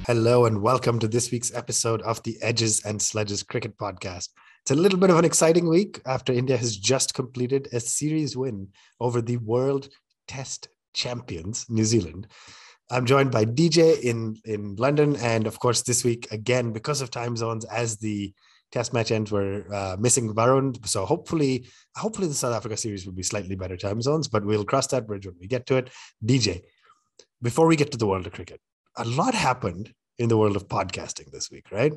Hello and welcome to this week's episode of the Ajaz and Sledges Cricket Podcast. It's a little bit of an exciting week after India has just completed a series win over the World Test champions, New Zealand. I'm joined by DJ in London, and of course this week, again, because of time zones, as the Test match ends, we're missing Varun. So hopefully the South Africa series will be slightly better time zones, but we'll cross that bridge when we get to it. DJ, before we get to the world of cricket, a lot happened in the world of podcasting this week, right?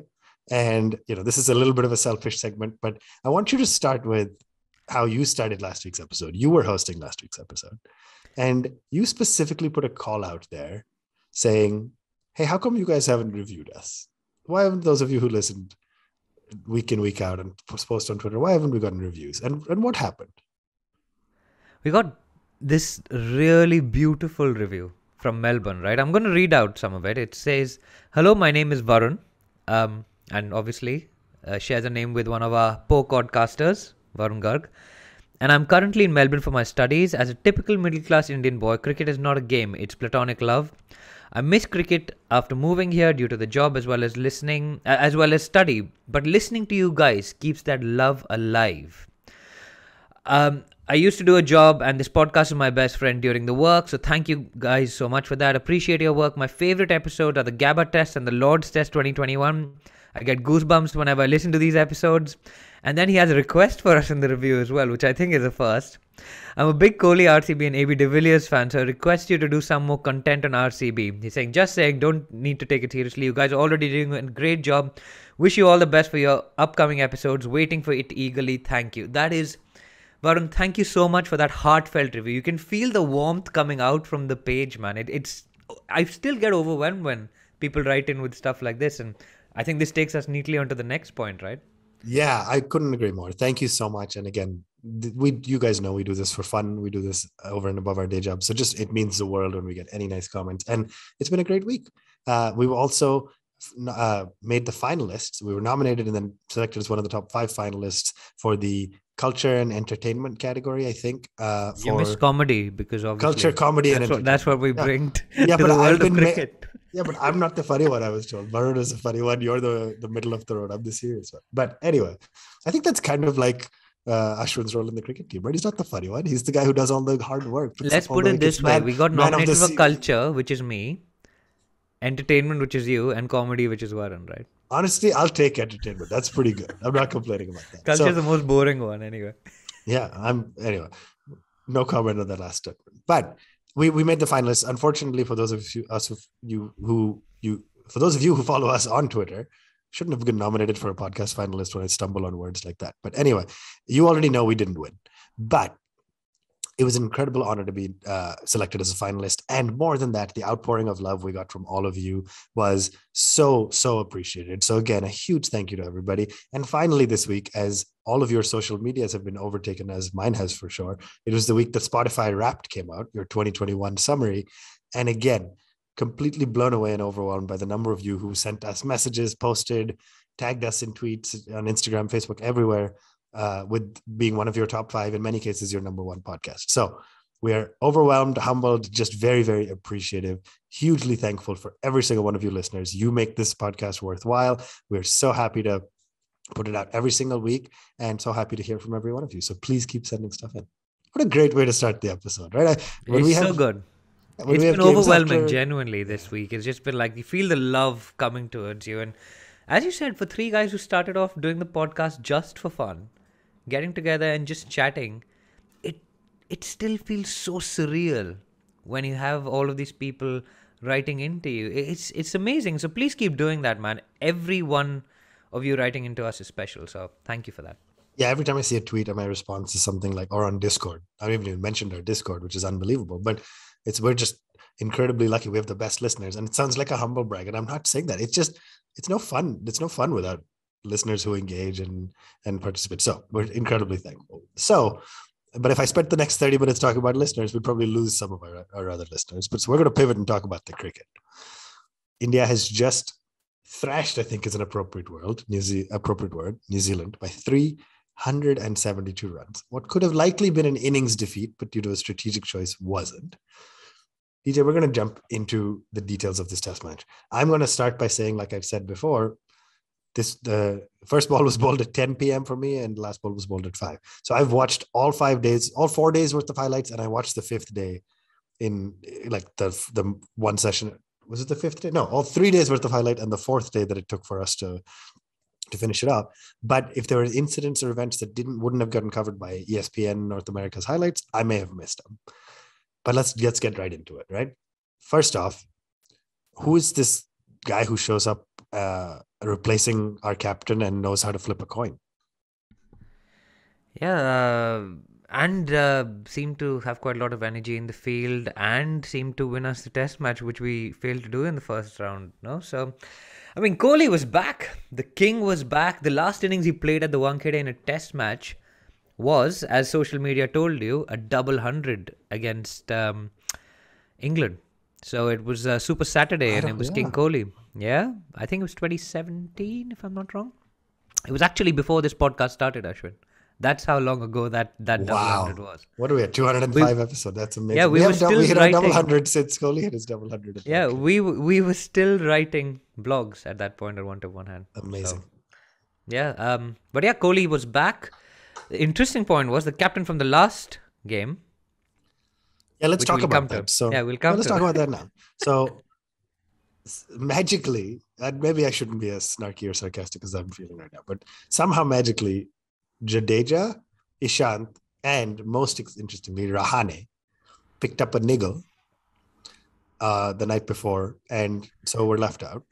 And, this is a little bit of a selfish segment, but I want you to start with how you started last week's episode. You were hosting last week's episode, and you specifically put a call out there saying, hey, how come you guys haven't reviewed us? Why haven't those of you who listened week in, week out and post on Twitter, why haven't we gotten reviews? And what happened? We got this really beautiful review from Melbourne, right? I'm going to read out some of it. It says, hello, my name is Varun. And obviously shares a name with one of our podcasters, Varun Garg. And I'm currently in Melbourne for my studies. As a typical middle-class Indian boy, cricket is not a game. It's platonic love. I miss cricket after moving here due to the job as well as study. But listening to you guys keeps that love alive. I used to do a job, and this podcast is my best friend during the work, so thank you guys so much for that. Appreciate your work. My favorite episodes are the Gabba Test and the Lord's Test 2021. I get goosebumps whenever I listen to these episodes. And then he has a request for us in the review as well, which I think is a first. I'm a big Kohli, RCB and AB de Villiers fan, so I request you to do some more content on RCB. He's saying, just saying, don't need to take it seriously. You guys are already doing a great job. Wish you all the best for your upcoming episodes. Waiting for it eagerly. Thank you. That is... Varun, thank you so much for that heartfelt review. You can feel the warmth coming out from the page, man. I still get overwhelmed when people write in with stuff like this, and I think this takes us neatly onto the next point, right? Yeah, I couldn't agree more. Thank you so much. And again, you guys know we do this for fun. We do this over and above our day job. So it means the world when we get any nice comments. And it's been a great week. We were also made the finalists. We were nominated and then selected as one of the top 5 finalists for the culture and entertainment category, I think. You miss comedy because obviously culture, comedy, that's what we bring to but the world of cricket. Yeah, but I'm not the funny one, I was told. Varun is the funny one. You're the middle of the road. I'm the serious one. But anyway, I think that's kind of like Ashwin's role in the cricket team, right? He's not the funny one. He's the guy who does all the hard work. Let's put it this way. We got nominated for culture, which is me, entertainment, which is you, and comedy, which is Varun, right? Honestly, I'll take entertainment. That's pretty good. I'm not complaining about that. Culture is the most boring one anyway. Yeah, anyway, no comment on that last step. But we made the finalists. Unfortunately, for those of you who follow us on Twitter, shouldn't have been nominated for a podcast finalist when I stumble on words like that. But anyway, you already know we didn't win. But it was an incredible honor to be selected as a finalist. And more than that, the outpouring of love we got from all of you was so, so appreciated. So again, a huge thank you to everybody. And finally this week, as all of your social medias have been overtaken, as mine has for sure, it was the week that Spotify Wrapped came out, your 2021 summary. And again, completely blown away and overwhelmed by the number of you who sent us messages, posted, tagged us in tweets on Instagram, Facebook, everywhere. With being one of your top 5, in many cases, your number 1 podcast. So we are overwhelmed, humbled, just very, very appreciative, hugely thankful for every single one of you listeners. You make this podcast worthwhile. We're so happy to put it out every single week and so happy to hear from every one of you. So please keep sending stuff in. What a great way to start the episode, right? So good. It's been overwhelming, genuinely, this week. It's just been like, you feel the love coming towards you. And as you said, for 3 guys who started off doing the podcast just for fun, getting together and just chatting, it still feels so surreal when you have all of these people writing into you. It's amazing. So please keep doing that, man. Every one of you writing into us is special. So thank you for that. Yeah, every time I see a tweet, my response is something like, or on Discord. I haven't even mentioned our Discord, which is unbelievable. But we're just incredibly lucky. We have the best listeners. And it sounds like a humble brag. And I'm not saying that. It's no fun. It's no fun without listeners who engage and participate. So we're incredibly thankful. So, but if I spent the next 30 minutes talking about listeners, we'd probably lose some of our other listeners. But so we're going to pivot and talk about the cricket. India has just thrashed, I think is an appropriate word, New Zealand by 372 runs. What could have likely been an innings defeat, but due to a strategic choice, wasn't. DJ, we're going to jump into the details of this test match. I'm going to start by saying, like I've said before, the first ball was bowled at 10 p.m. for me, and the last ball was bowled at 5. So I've watched all 4 days worth of highlights, and I watched the 5th day in like the one session. Was it the 5th day? No, all 3 days worth of highlight, and the 4th day that it took for us to finish it up. But if there were incidents or events that wouldn't have gotten covered by ESPN North America's highlights, I may have missed them. But let's get right into it, right? First off, who is this guy who shows up replacing our captain and knows how to flip a coin? Yeah, and seemed to have quite a lot of energy in the field and seemed to win us the test match, which we failed to do in the first round. No, so I mean, Kohli was back. The king was back. The last innings he played at the Wankhede in a test match was, as social media told you, a double 100 against England. So it was a Super Saturday and it was King Kohli. Yeah, I think it was 2017, if I'm not wrong. It was actually before this podcast started, Ashwin. That's how long ago that double 100 was. What are we at? 205 episodes. That's amazing. Yeah, we hit our double 100 since Kohli hit his double 100. Yeah, we were still writing blogs at that point at One to One Hand. Amazing. So, yeah, but yeah, Kohli was back. The interesting point was the captain from the last game. Yeah, let's talk about that. So yeah, let's talk about that now. So magically, and maybe I shouldn't be as snarky or sarcastic as I'm feeling right now, but somehow magically, Jadeja, Ishant, and most interestingly, Rahane picked up a niggle the night before, and so we're left out.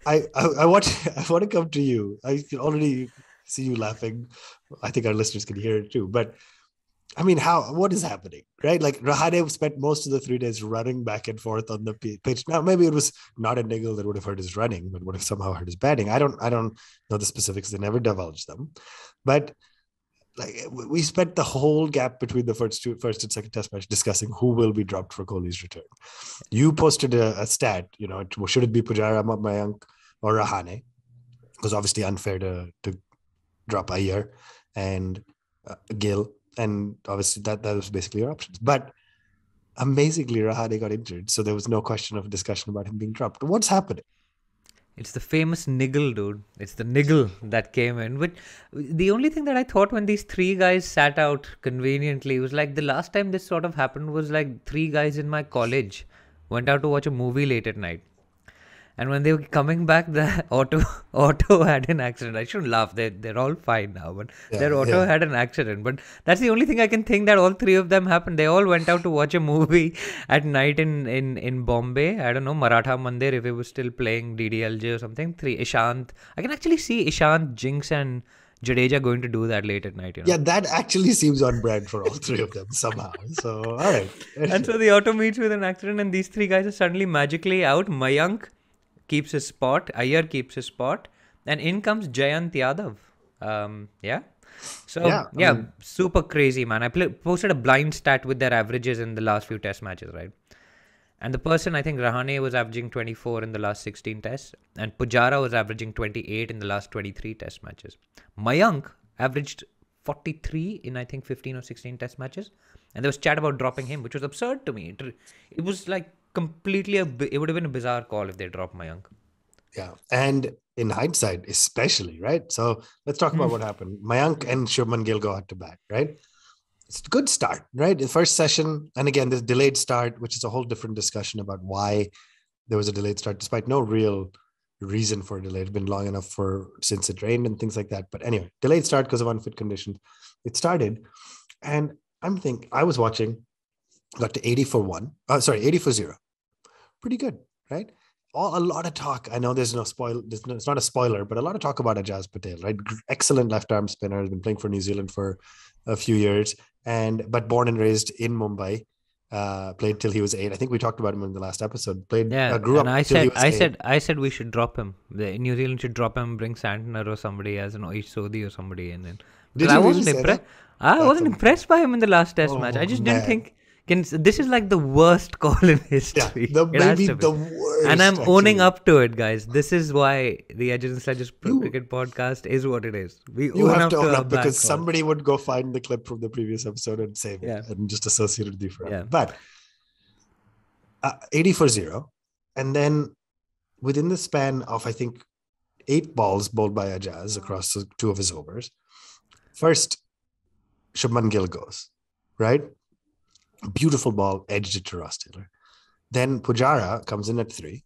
I want to come to you. I can already see you laughing. I think our listeners can hear it too. But I mean, what is happening, right? Like Rahane spent most of the 3 days running back and forth on the pitch. Now, maybe it was not a niggle that would have hurt his running, but would have somehow hurt his batting. I don't know the specifics. They never divulged them. But like we spent the whole gap between the first and second test match discussing who will be dropped for Kohli's return. You posted a stat, should it be Pujara, Mayank, or Rahane? It was obviously unfair to drop Iyer and Gill. And obviously that was basically your options. But amazingly, Rahane got injured. So there was no question of discussion about him being dropped. What's happening? It's the famous niggle, dude. It's the niggle that came in. But the only thing that I thought when these 3 guys sat out conveniently was like the last time this sort of happened was like 3 guys in my college went out to watch a movie late at night. And when they were coming back, the auto had an accident. I shouldn't laugh. They're all fine now, but their auto had an accident. But that's the only thing I can think that all 3 of them happened. They all went out to watch a movie at night in Bombay. I don't know, Maratha Mandir, if it was still playing DDLJ or something. 3, Ishant. I can actually see Ishant, Jinx and Jadeja going to do that late at night. Yeah, that actually seems on brand for all 3 of them somehow. So, all right. And so the auto meets with an accident and these 3 guys are suddenly magically out. Mayank keeps his spot, Iyer keeps his spot, and in comes Jayant Yadav. Super crazy, man. I posted a blind stat with their averages in the last few test matches, right? And the person, I think Rahane was averaging 24 in the last 16 tests, and Pujara was averaging 28 in the last 23 test matches. Mayank averaged 43 in, I think, 15 or 16 test matches, and there was chat about dropping him, which was absurd to me. It was like completely it would have been a bizarre call if they dropped Mayank. Yeah, and in hindsight especially, right? So let's talk about what happened. Mayank and Shubman Gill go out to bat, right? It's a good start, right? The first session, and again this delayed start, which is a whole different discussion about why there was a delayed start despite no real reason for a delay. It's been long enough since it rained and things like that. But anyway, delayed start because of unfit conditions. It started, and I was watching, got to 80 for 0. Pretty good, right? A lot of talk. I know there's no spoil. It's not a spoiler, but a lot of talk about Ajaz Patel, right? Excellent left arm spinner. Has been playing for New Zealand for a few years, but born and raised in Mumbai. Played till he was 8. I think we talked about him in the last episode. Grew up. I said we should drop him. New Zealand should drop him. Bring Santner or somebody as an Oish Sodhi or somebody, and then. I wasn't impressed. I wasn't impressed by him in the last test match. I just didn't think. This is like the worst call in history. Yeah, maybe the worst. And I'm owning up to it, guys. This is why the Ajaz and Sledges Cricket Podcast is what it is. You have to own up because somebody would go find the clip from the previous episode and save it and just associate it with you forever. Yeah. But 80 for 0. And then within the span of, I think, 8 balls bowled by Ajaz across the 2 of his overs, first, Shubman Gill goes, right? Beautiful ball, edged it to Ross Taylor. Then Pujara comes in at 3.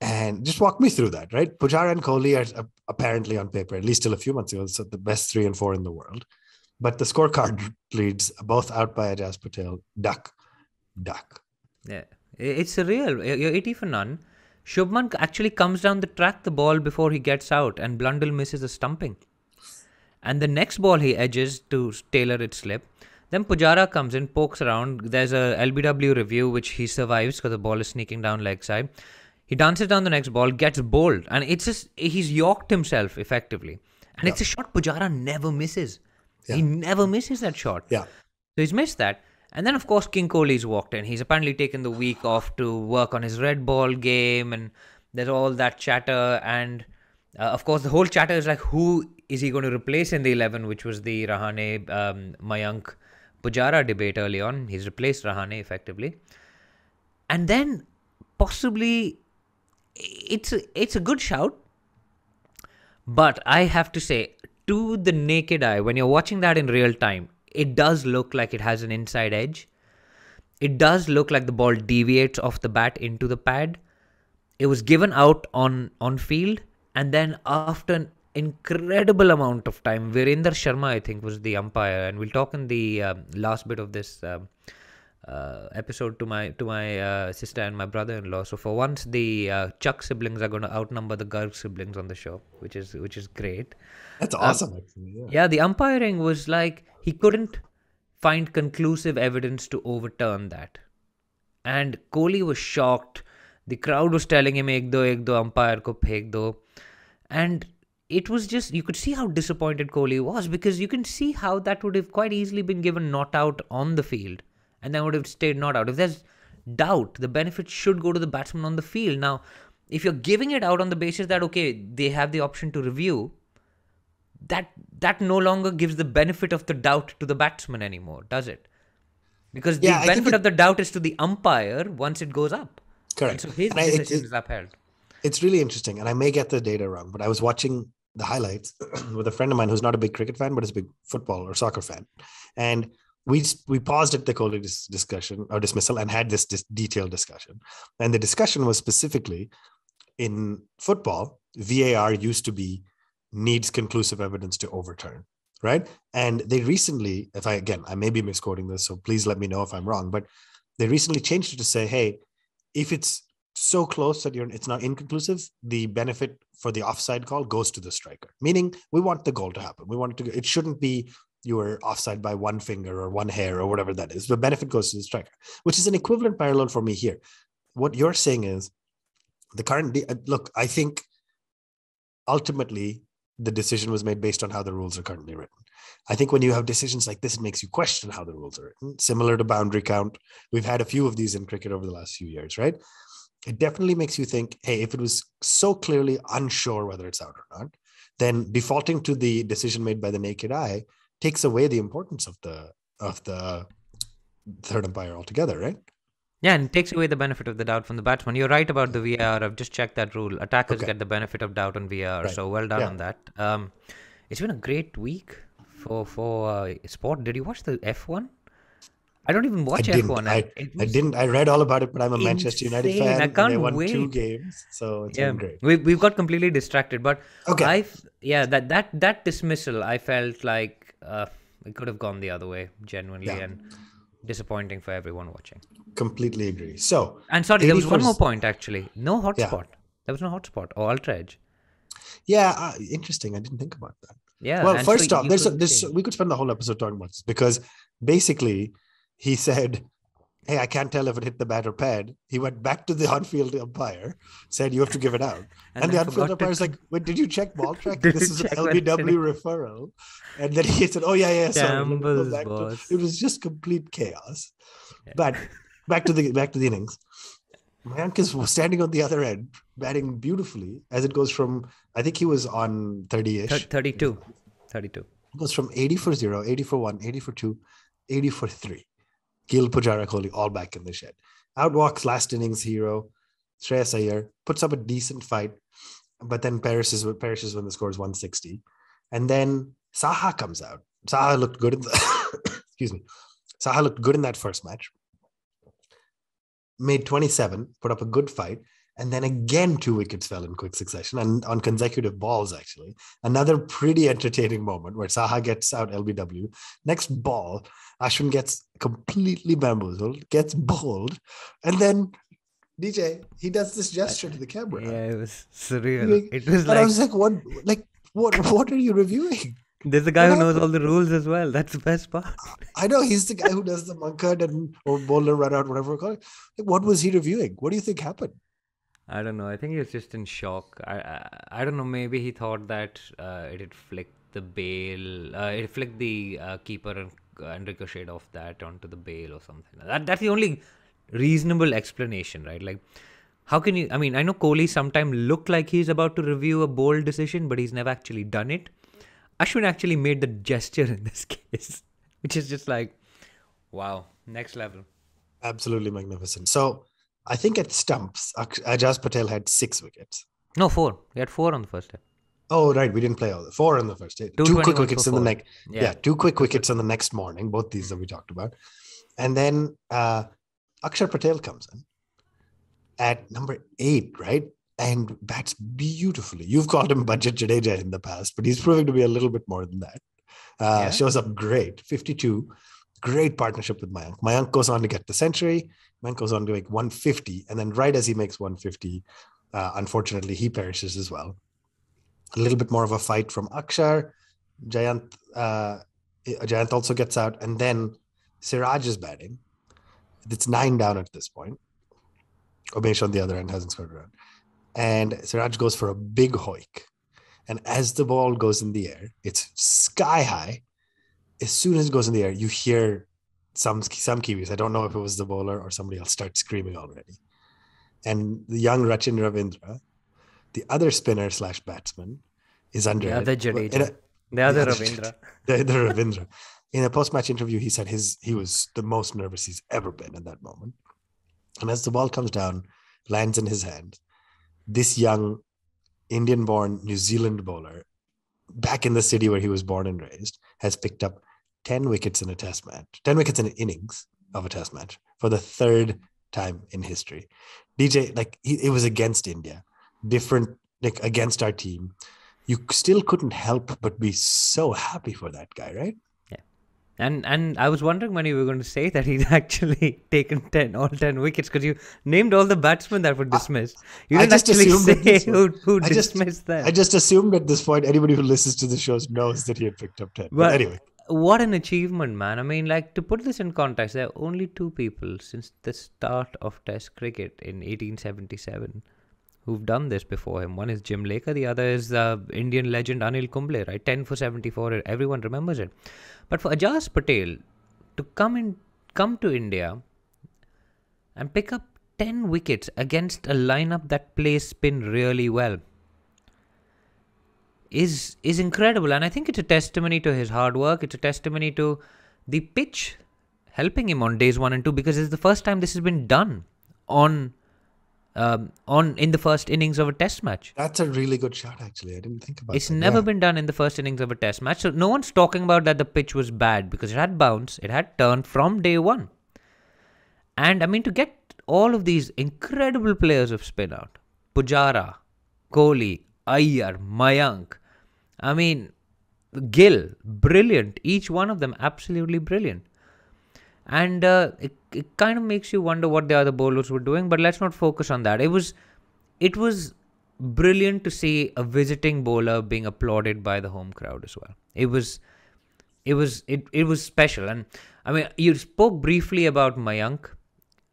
And just walk me through that, right? Pujara and Kohli are apparently on paper, at least till a few months ago, so the best 3 and 4 in the world. But the scorecard leads both out by Ajaz Patel, duck. Yeah, it's surreal. You're 80 for none. Shubman actually comes down the track the ball before he gets out, and Blundell misses a stumping. And the next ball he edges to tailor its slip. Then Pujara comes in, pokes around. There's a LBW review which he survives because the ball is sneaking down leg side. He dances down the next ball, gets bowled, and it's just he's yorked himself effectively. And it's a shot Pujara never misses. Yeah. He never misses that shot. Yeah. So he's missed that. And then, of course, King Kohli's walked in. He's apparently taken the week off to work on his red ball game, and there's all that chatter. And, of course, the whole chatter is like, who is he going to replace in the 11, which was the Rahane, Mayank, Pujara debate early on. He's replaced Rahane effectively. And then, possibly, it's a good shout. But I have to say, to the naked eye, when you're watching that in real time, it does look like it has an inside edge. It does look like the ball deviates off the bat into the pad. It was given out on field, and then after an incredible amount of time, Virender Sharma, I think, was the umpire, and we'll talk in the last bit of this episode to my sister and my brother-in-law. So for once, the Chuck siblings are going to outnumber the Garg siblings on the show, which is great. That's awesome, actually. Yeah, the umpiring was like he couldn't find conclusive evidence to overturn that. And Kohli was shocked. The crowd was telling him, ek do, umpire ko phek do. And it was just, you could see how disappointed Kohli was, because you can see how that would have quite easily been given not out on the field and then would have stayed not out. If there's doubt, the benefit should go to the batsman on the field. Now, if you're giving it out on the basis that, okay, they have the option to review, that no longer gives the benefit of the doubt to the batsman anymore, does it? Because the benefit of the doubt is to the umpire once it goes up. Correct. And so his decision is upheld. It's really interesting, and I may get the data wrong, but I was watching the highlights with a friend of mine who's not a big cricket fan, but is a big football or soccer fan. And we paused at the Kohli discussion or dismissal and had this detailed discussion. And the discussion was specifically in football, VAR used to be needs conclusive evidence to overturn, right? And they recently, I may be misquoting this, so please let me know if I'm wrong, but they recently changed it to say, hey, if it's so close that it's not inconclusive, the benefit for the offside call goes to the striker. Meaning, we want the goal to happen. It shouldn't be you were offside by one finger or one hair or whatever that is. The benefit goes to the striker, which is an equivalent parallel for me here. What you're saying is the current look, I think ultimately the decision was made based on how the rules are currently written. I think when you have decisions like this, it makes you question how the rules are written. Similar to boundary count. We've had a few of these in cricket over the last few years, right? It definitely makes you think, hey, if it was so clearly unsure whether it's out or not, then defaulting to the decision made by the naked eye takes away the importance of the third umpire altogether, right? Yeah, and it takes away the benefit of the doubt from the batsman. You're right about the VAR. I've just checked that rule. Attackers get the benefit of doubt on VAR. Right. So well done on that. It's been a great week for sport. Did you watch the F1? I don't even watch F1. I didn't. I read all about it, but I'm a Manchester United fan. I can't they won wait. 2 games, so it's been great. We've got completely distracted, but that dismissal, I felt like it could have gone the other way, genuinely, and disappointing for everyone watching. Completely agree. So, and sorry, there was one more point actually. No hotspot. There was no hotspot or ultra edge. Yeah, interesting. I didn't think about that. Yeah. Well, first off, we could spend the whole episode talking about this, because basically he said, hey, I can't tell if it hit the bat or pad. He went back to the on-field umpire, said, you have to give it out. And the on-field umpire is like, wait, did you check ball track? This is an LBW referral. And then he said, oh, yeah, sorry. It was just complete chaos. Yeah. But back to the innings. Mayank is standing on the other end, batting beautifully as it goes from, I think he was on 30-ish. 32. It goes from 80 for 0, 80 for 1, 80 for 2, 80 for 3. Gill, Pujara, Kohli, all back in the shed. Outwalks last innings hero, Shreyas Iyer, puts up a decent fight, but then perishes when the score is 160. And then Saha comes out. Saha looked good in excuse me. Saha looked good in that first match. Made 27, put up a good fight. And then again, 2 wickets fell in quick succession and on consecutive balls, actually. Another pretty entertaining moment where Saha gets out LBW. Next ball, Ashwin gets completely bamboozled, gets bowled, and then DJ, he does this gesture to the camera. Yeah, it was surreal. It was I was like, what are you reviewing? There's a guy who knows all the rules as well. That's the best part. I know, he's the guy who does the Wankhede or bowler run out, whatever we call it. Like, what was he reviewing? What do you think happened? I don't know. I think he was just in shock. I don't know. Maybe he thought that it had flicked the bail. It flicked the keeper and ricocheted off that onto the bail or something. That's the only reasonable explanation, right? Like, how can you? I mean, I know Kohli sometimes look like he's about to review a bold decision, but he's never actually done it. Ashwin actually made the gesture in this case, which is just like, wow, next level. Absolutely magnificent. So I think at stumps, Ajaz Patel had 6 wickets. No, 4. He had 4 on the first day. Oh, right. We didn't play all the 4 on the first day. 2 quick wickets in the next. Yeah, 2 quick wickets on the next morning. Both these that we talked about. And then Akshar Patel comes in at number 8, right? And bats beautifully. You've called him Budget Jadeja in the past, but he's proving to be a little bit more than that. Shows up great. 52. Great partnership with Mayank. Mayank goes on to get the century. Mayank goes on to make 150. And then right as he makes 150, unfortunately, he perishes as well. A little bit more of a fight from Akshar. Jayant also gets out. And then Siraj is batting. It's 9 down at this point. Umesh on the other end hasn't scored a run. And Siraj goes for a big hoik. And as the ball goes in the air, it's sky high. As soon as it goes in the air, you hear some Kiwis, I don't know if it was the bowler or somebody else, start screaming already. And the young Rachin Ravindra, the other spinner / batsman, is under the other Jadeja. The other Ravindra. The other Ravindra. In a post-match interview, he said he was the most nervous he's ever been in that moment. And as the ball comes down, lands in his hand, this young Indian-born New Zealand bowler, back in the city where he was born and raised, has picked up 10 wickets in a test match, 10 wickets in an innings of a test match for the 3rd time in history. DJ, it was against India, different, against our team. You still couldn't help but be so happy for that guy, right? Yeah. And I was wondering when you were going to say that he's actually taken all 10 wickets, because you named all the batsmen that were dismissed. You didn't actually say who dismissed them. I just assumed at this point anybody who listens to the shows knows that he had picked up 10. But anyway. What an achievement, man. I mean, to put this in context, there are only 2 people since the start of Test cricket in 1877 who've done this before him. One is Jim Laker, the other is Indian legend Anil Kumble, right? 10 for 74, everyone remembers it. But for Ajaz Patel to come to India and pick up 10 wickets against a lineup that plays spin really well is incredible. And I think it's a testimony to his hard work. It's a testimony to the pitch helping him on days 1 and 2, because it's the first time this has been done in the first innings of a test match. That's a really good shot, actually. I didn't think about it. It's never been done in the first innings of a test match. So no one's talking about that the pitch was bad, because it had bounce, it had turn from day 1. And I mean, to get all of these incredible players of spin out, Pujara, Kohli, Iyer, Mayank, I mean, Gill, brilliant. Each one of them absolutely brilliant. And it kind of makes you wonder what the other bowlers were doing, but let's not focus on that. It was brilliant to see a visiting bowler being applauded by the home crowd as well. It was special. And I mean, you spoke briefly about Mayank.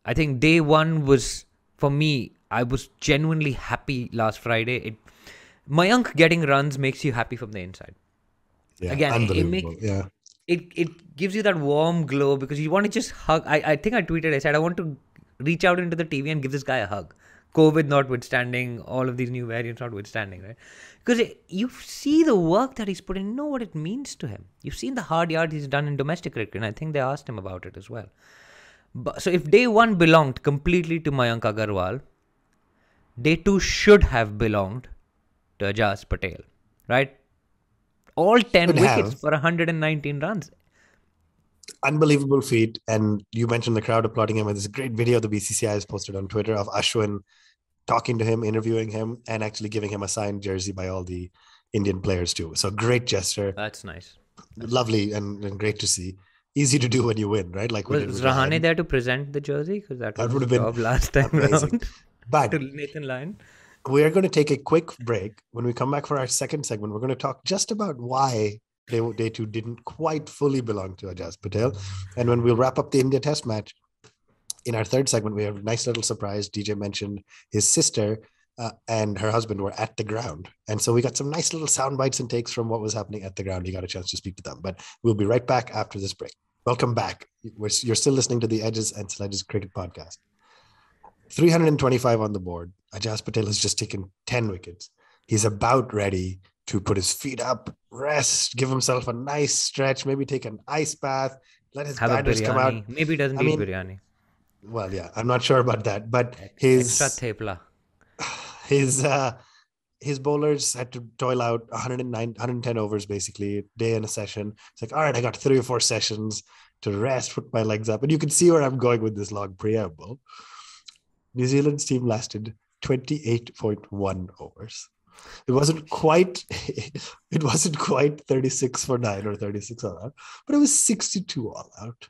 I think day 1 was, for me, I was genuinely happy last Friday. Mayank getting runs makes you happy from the inside. Yeah, again, unbelievable. It gives you that warm glow, because you want to just hug. I think I tweeted, I said, I want to reach out into the TV and give this guy a hug. COVID notwithstanding, all of these new variants notwithstanding, right? Because you see the work that he's put in, you know what it means to him. You've seen the hard yards he's done in domestic cricket, and I think they asked him about it as well. So if day 1 belonged completely to Mayank Agarwal, day 2 should have belonged to Ajaz Patel, right? All 10 Should wickets have. for 119 runs. Unbelievable feat. And you mentioned the crowd applauding him. And there's a great video the BCCI has posted on Twitter of Ashwin talking to him, interviewing him, and actually giving him a signed jersey by all the Indian players too. So great gesture. That's nice. Lovely and great to see. Easy to do when you win, right? Like we did Was with Rahane Ryan. there to present the jersey? Because that was That would his have been job last time amazing. around. But To Nathan Lyon. we are going to take a quick break. When we come back for our second segment, we're going to talk just about why day 2 didn't quite fully belong to Ajaz Patel. And when we'll wrap up the India Test match, in our third segment, we have a nice little surprise. DJ mentioned his sister and her husband were at the ground. And so we got some nice little sound bites and takes from what was happening at the ground. You got a chance to speak to them. But we'll be right back after this break. Welcome back. You're still listening to the Edges and Sledges Cricket Podcast. 325 on the board. Ajaz Patel has just taken 10 wickets. He's about ready to put his feet up, rest, give himself a nice stretch, maybe take an ice bath, let his batters come out. Maybe he doesn't eat biryani. Well, yeah, I'm not sure about that, but Extra thepla. His bowlers had to toil out 110 overs basically, a day in a session. It's like, all right, I got 3 or 4 sessions to rest, put my legs up. And you can see where I'm going with this long preamble. New Zealand's team lasted 28.1 overs. It wasn't quite 36 for 9 or 36 all out, but it was 62 all out.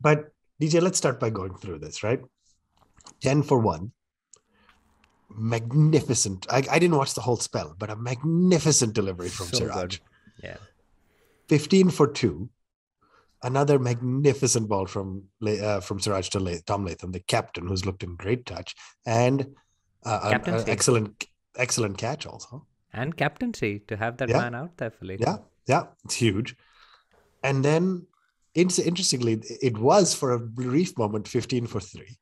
But DJ, let's start by going through this, right? 10 for 1. Magnificent. I didn't watch the whole spell, but a magnificent delivery from Siraj. Good. Yeah. 15 for 2. Another magnificent ball from Siraj to Tom Latham, the captain, who's looked in great touch, and an excellent catch also. And captaincy to have that man out there for later. Yeah, it's huge. And then, interestingly, it was for a brief moment 15 for 3.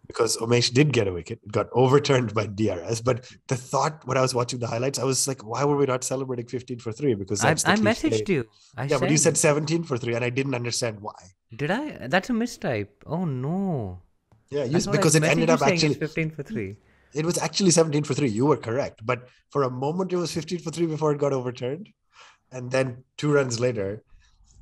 Because Umesh did get a wicket. It got overturned by DRS. But the thought when I was watching the highlights, I was like, why were we not celebrating 15 for 3? Because I messaged you. But you said 17 for 3 and I didn't understand why. Did I? That's a mistype. Oh, no. Yeah, because it ended up actually 15 for 3. It was actually 17 for 3. You were correct. But for a moment, it was 15 for 3 before it got overturned. And then 2 runs later,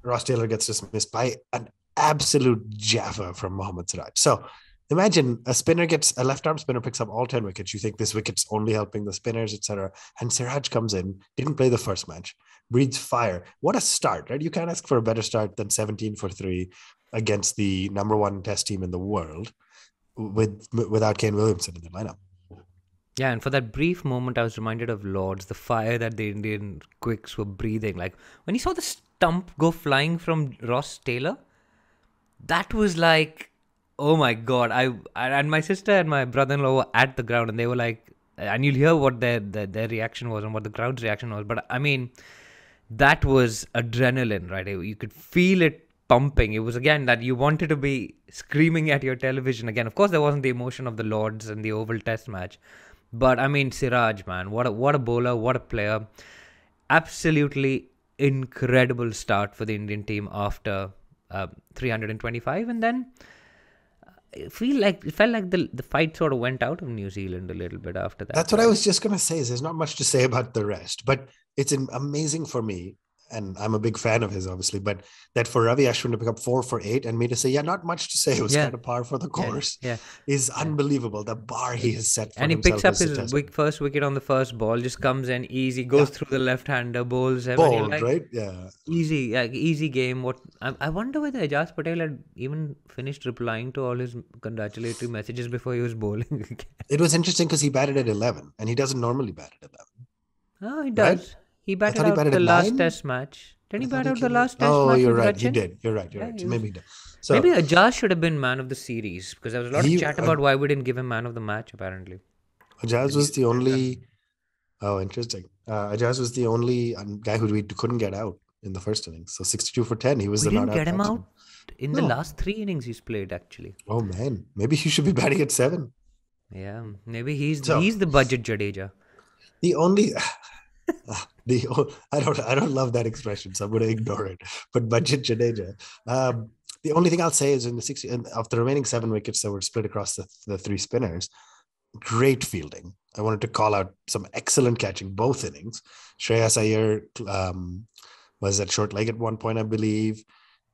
Ross Taylor gets dismissed by an absolute jaffa from Mohammad Siraj. So imagine a left-arm spinner picks up all 10 wickets. You think this wicket's only helping the spinners, etc. And Siraj comes in, didn't play the first match, breathes fire. What a start, right? You can't ask for a better start than 17 for 3 against the number 1 test team in the world without Kane Williamson in the lineup. Yeah, and for that brief moment, I was reminded of Lords, the fire that the Indian quicks were breathing. Like, when you saw the stump go flying from Ross Taylor, that was like, oh my God. And my sister and my brother-in-law were at the ground, and they were like, and you'll hear what their reaction was and what the crowd's reaction was. But I mean, that was adrenaline, right? You could feel it pumping. It was, again, that you wanted to be screaming at your television again. Of course, there wasn't the emotion of the Lords and the Oval Test match. But I mean, Siraj, man, what a bowler, what a player. Absolutely incredible start for the Indian team after 325. And then it felt like the fight sort of went out of New Zealand a little bit after that. That's what I was just going to say. Is there's not much to say about the rest, but it's amazing for me. And I'm a big fan of his, obviously, but that for Ravi Ashwin to pick up 4 for 8 and me to say, not much to say, it was kind of par for the course, is unbelievable. The bar he has set for himself. And he picks up his first wicket on the first ball, just comes in easy, goes through the left-hander, bowls. Right? Yeah. Easy game. I wonder whether Ajaz Patel had even finished replying to all his congratulatory messages before he was bowling again. It was interesting because he batted at 11 and he doesn't normally bat at 11. Oh, he does. Right? He batted out the last test match. Did he bat out the last test match? Oh, you're right. He did. You're right. So maybe he did. So, maybe Ajaz should have been man of the series because there was a lot of chat about why we didn't give him man of the match, apparently. Ajaz was the only... Oh, interesting. Ajaz was the only guy who we couldn't get out in the first innings. So 62 for 10. He was the not out. We didn't get him out in the last 3 innings he's played, actually. Oh, man. Maybe he should be batting at 7. Yeah. Maybe he's the budget Jadeja. The only... I don't love that expression, so I'm going to ignore it. But budget Jadeja. The only thing I'll say is in the 60 of the remaining 7 wickets that were split across the 3 spinners, great fielding. I wanted to call out some excellent catching both innings. Shreyas Iyer was at short leg at one point, I believe.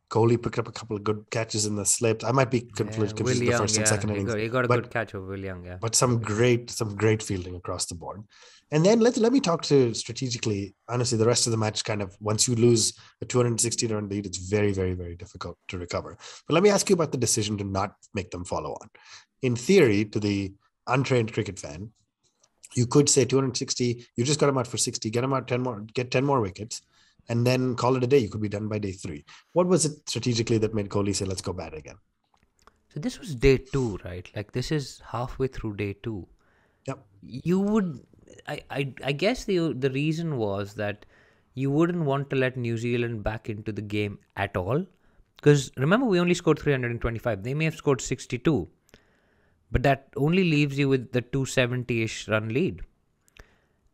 Kohli picked up a couple of good catches in the slips. I might be confused the first and second innings. He got a good catch of Will Young, yeah. But some great fielding across the board. And then let me talk to strategically. Honestly, the rest of the match kind of, once you lose a 260 run lead, it's very, very, very difficult to recover. But let me ask you about the decision to not make them follow on. In theory, to the untrained cricket fan, you could say 260, you just got him out for 60, get him out 10 more, get 10 more wickets, and then call it a day. You could be done by day 3. What was it strategically that made Kohli say, let's go bat again? So this was day 2, right? Like this is halfway through day 2. Yep. You would, I guess the reason was that you wouldn't want to let New Zealand back into the game at all. Because remember, we only scored 325. They may have scored 62. But that only leaves you with the 270-ish run lead.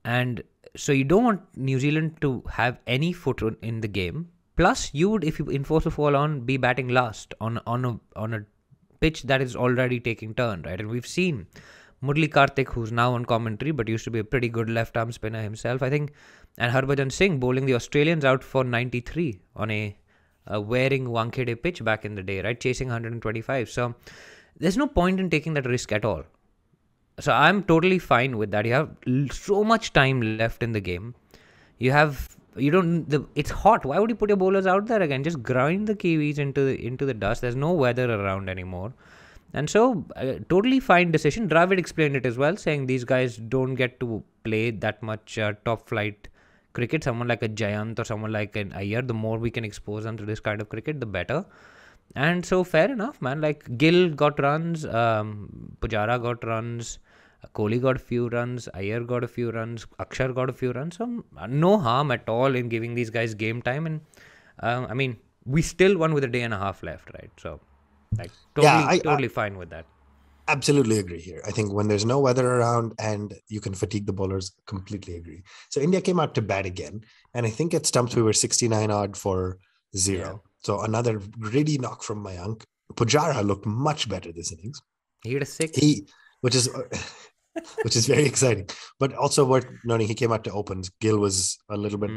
And so you don't want New Zealand to have any foot in the game. Plus, you would, if you enforce a fall on, be batting last on a pitch that is already taking turn, right? And we've seen Murli Karthik, who's now on commentary, but used to be a pretty good left-arm spinner himself, I think, and Harbhajan Singh bowling the Australians out for 93 on a wearing Wankhede pitch back in the day, right? Chasing 125. So there's no point in taking that risk at all. So I'm totally fine with that. You have so much time left in the game. It's hot. Why would you put your bowlers out there again? Just grind the Kiwis into the dust. There's no weather around anymore. And so, totally fine decision. Dravid explained it as well, saying these guys don't get to play that much top flight cricket. Someone like a Jayant or someone like an Iyer, the more we can expose them to this kind of cricket, the better. And so, fair enough, man. Like, Gill got runs, Pujara got runs, Kohli got a few runs, Iyer got a few runs, Akshar got a few runs. So, no harm at all in giving these guys game time. And, I mean, we still won with a day and a half left, right? So, like, totally fine with that. Absolutely agree here. I think when there's no weather around and you can fatigue the bowlers, completely agree. So India came out to bat again. And I think at stumps we were 69 odd for 0. Yeah. So another gritty knock from Mayank. Pujara looked much better this innings. He had a 6. Which is very exciting. But also worth noting, he came out to opens. Gill was a little bit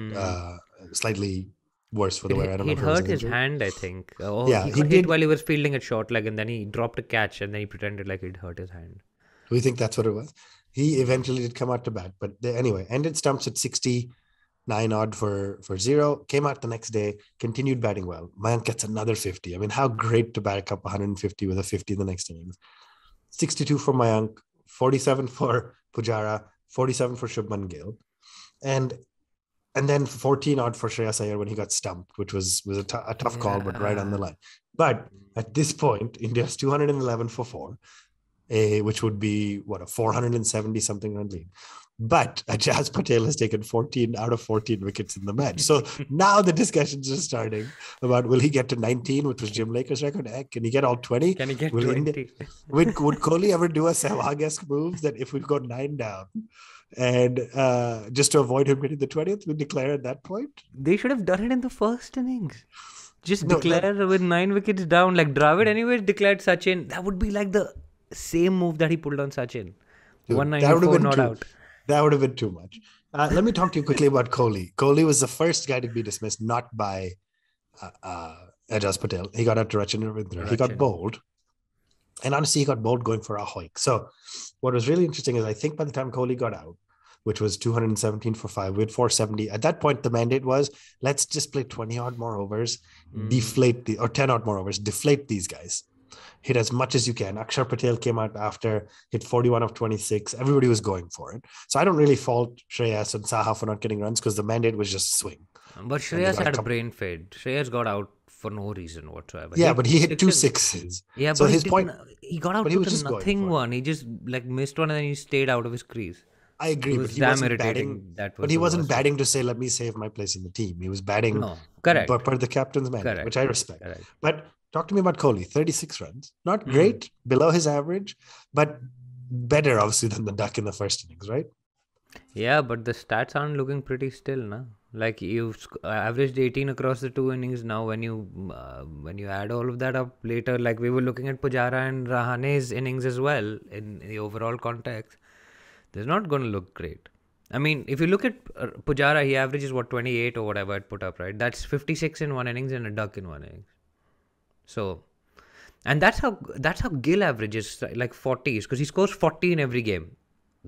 slightly worse for the wear. I don't know if he hurt his hand, I think. He got hit while he was fielding at short leg, and then he dropped a catch, and then he pretended like he'd hurt his hand. Do you think that's what it was? He eventually did come out to bat, but anyway, ended stumps at 69 odd for 0. Came out the next day, continued batting well. Mayank gets another 50. I mean, how great to back up 150 with a 50 the next innings. 62 for Mayank, 47 for Pujara, 47 for Shubman Gill, and then 14 odd for Shreyas Iyer when he got stumped, which was a tough call, but right on the line. But at this point, India's 211 for 4, which would be, a 470 something run lead. But Ajaz Patel has taken 14 out of 14 wickets in the match. So now the discussions are starting about, will he get to 19, which was Jim Laker's record? Can he get all 20? Can he get 20? Would Kohli ever do a Sehwag-esque move that if we go 9 down, and just to avoid him getting the 20th, we declare at that point? They should have done it in the first innings. Just declare with 9 wickets down. Like Dravid anyways declared Sachin. That would be like the same move that he pulled on Sachin. Dude, 194 not out. That would have been too much. Let me talk to you quickly about Kohli. Kohli was the first guy to be dismissed, not by Ajaz Patel. He got out to Rachin Ravindra. He got bowled. And honestly, he got bowled going for a hoik. So what was really interesting is I think by the time Kohli got out, which was 217 for 5, we had 470. At that point, the mandate was, let's just play 20 odd more overs, or 10 odd more overs, deflate these guys. Hit as much as you can. Akshar Patel came out after, hit 41 of 26. Everybody was going for it. So I don't really fault Shreyas and Saha for not getting runs because the mandate was just swing. But Shreyas had a brain fade. Shreyas got out for no reason whatsoever. Yeah, but he hit 2 sixes. Yeah, so but his point, he got out with a nothing one. He just missed one and then he stayed out of his crease. I agree, but he wasn't batting. But he wasn't batting to say, "Let me save my place in the team." He was batting, per the captain's mandate, which I respect. Correct. But talk to me about Kohli. 36 runs, not great, below his average, but better obviously than the duck in the first innings, right? Yeah, but the stats aren't looking pretty still, no? Like you've averaged 18 across the 2 innings. Now when you add all of that up later, like we were looking at Pujara and Rahane's innings as well in the overall context, they're not going to look great. I mean, if you look at Pujara, he averages 28 or whatever it put up, right? That's 56 in one innings and a duck in one innings. So, and that's how Gill averages like 40s, because he scores 40 in every game.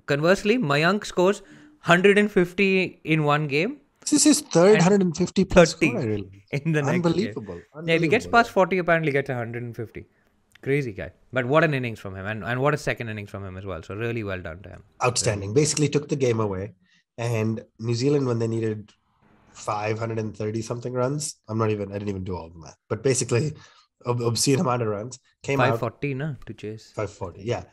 Conversely, Mayank scores 150 in one game. This is his third 150 plus 30 score, really. in the next Unbelievable. game. Yeah, if he gets Unbelievable. past 40, apparently gets 150. Crazy guy. But what an innings from him, and what a second innings from him as well. So really well done to him. Outstanding. Basically took the game away. And New Zealand, when they needed 530 something runs, I didn't even do all the math, but basically obscene amount of runs, came 540 out. to chase. 540, yeah.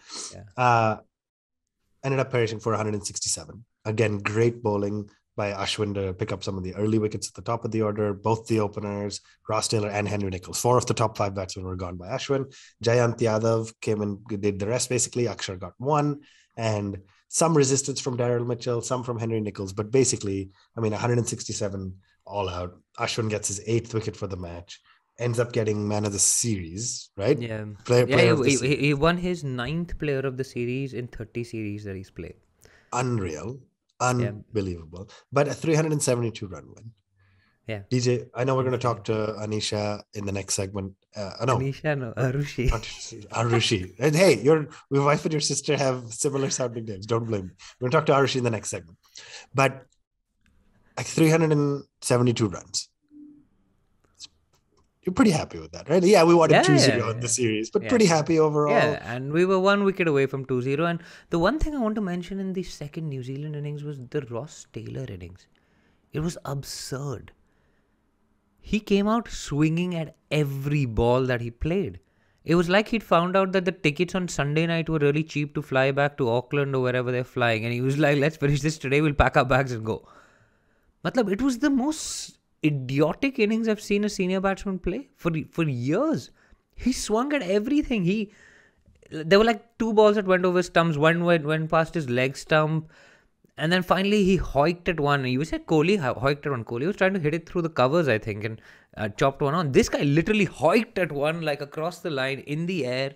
Ended up perishing for 167. Again, great bowling by Ashwin to pick up some of the early wickets at the top of the order. Both the openers, Ross Taylor and Henry Nicholls. 4 of the top 5 batsmen were gone by Ashwin. Jayant Yadav came and did the rest, basically. Akshar got 1. And some resistance from Daryl Mitchell, some from Henry Nicholls. But basically, 167 all out. Ashwin gets his 8th wicket for the match. Ends up getting man of the series, right? Yeah. He won his 9th player of the series in 30 series that he's played. Unreal. Unbelievable. But a 372 run win. Yeah. DJ, I know we're going to talk to Anisha in the next segment. Anisha, no, Arushi. Arushi. And hey, your wife and your sister have similar sounding names. Don't blame me. We're going to talk to Arushi in the next segment. But like 372 runs. You're pretty happy with that, right? Yeah, we wanted 2-0 in the series, but pretty happy overall. Yeah, and we were 1 wicket away from 2-0. And the one thing I want to mention in the second New Zealand innings was the Ross Taylor innings. It was absurd. He came out swinging at every ball that he played. It was like he'd found out that the tickets on Sunday night were really cheap to fly back to Auckland or wherever they're flying. And he was like, let's finish this today, we'll pack our bags and go. Matlab, it was the most idiotic innings I've seen a senior batsman play for years. He swung at everything. There were like 2 balls that went over his stumps. One went past his leg stump. And then finally he hoiked at one. You said Kohli hoiked at one. Kohli was trying to hit it through the covers, I think, and chopped one on. This guy literally hoiked at one, like across the line in the air.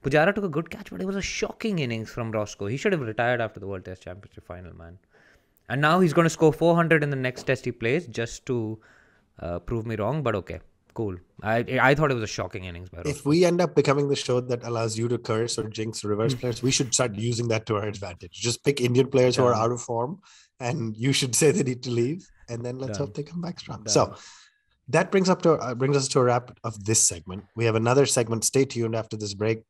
Pujara took a good catch, but it was a shocking innings from Roscoe. He should have retired after the World Test Championship final, man. And now he's going to score 400 in the next test he plays, just to prove me wrong. But okay, cool. I thought it was a shocking innings by Roscoe. If we end up becoming the show that allows you to curse or jinx reverse players, we should start using that to our advantage. Just pick Indian players who are out of form, and you should say they need to leave, and then let's hope they come back strong. So that brings us to a wrap of this segment. We have another segment. Stay tuned after this break.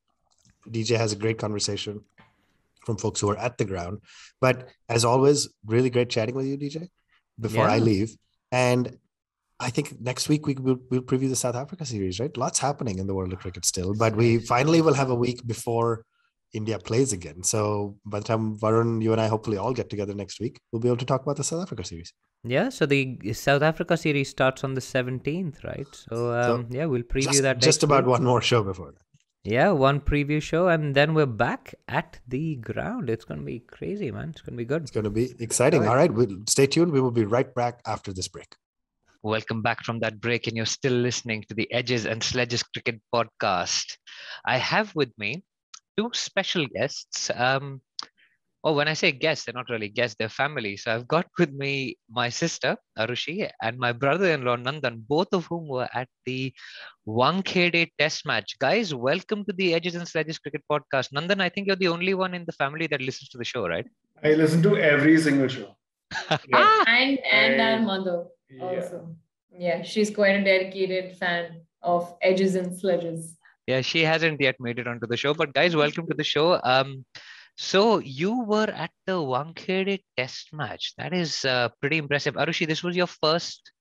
DJ has a great conversation from folks who are at the ground. But as always, really great chatting with you, DJ, before I leave. And I think next week we'll preview the South Africa series, right? Lots happening in the world of cricket still, but we finally will have a week before India plays again. So by the time Varun, you and I hopefully all get together next week, we'll be able to talk about the South Africa series. Yeah, so the South Africa series starts on the 17th, right? So we'll preview that. Just about one more show before that. Yeah, one preview show, and then we're back at the ground. It's going to be crazy, man. It's going to be good. It's going to be exciting. All right, stay tuned. We will be right back after this break. Welcome back from that break, and you're still listening to the Ajaz and Sledges Cricket Podcast. I have with me 2 special guests. When I say guests, they're not really guests, they're family. So I've got with me my sister, Arushi, and my brother-in-law, Nandan, both of whom were at the Wankhede test match. Guys, welcome to the Ajaz and Sledges Cricket Podcast. Nandan, I think you're the only one in the family that listens to the show, right? I listen to every single show. Yeah. and our mother also. Yeah, she's quite a dedicated fan of Ajaz and Sledges. Yeah, she hasn't yet made it onto the show, but guys, welcome to the show. So you were at the Wankhede test match. That is pretty impressive. Arushi, this was your first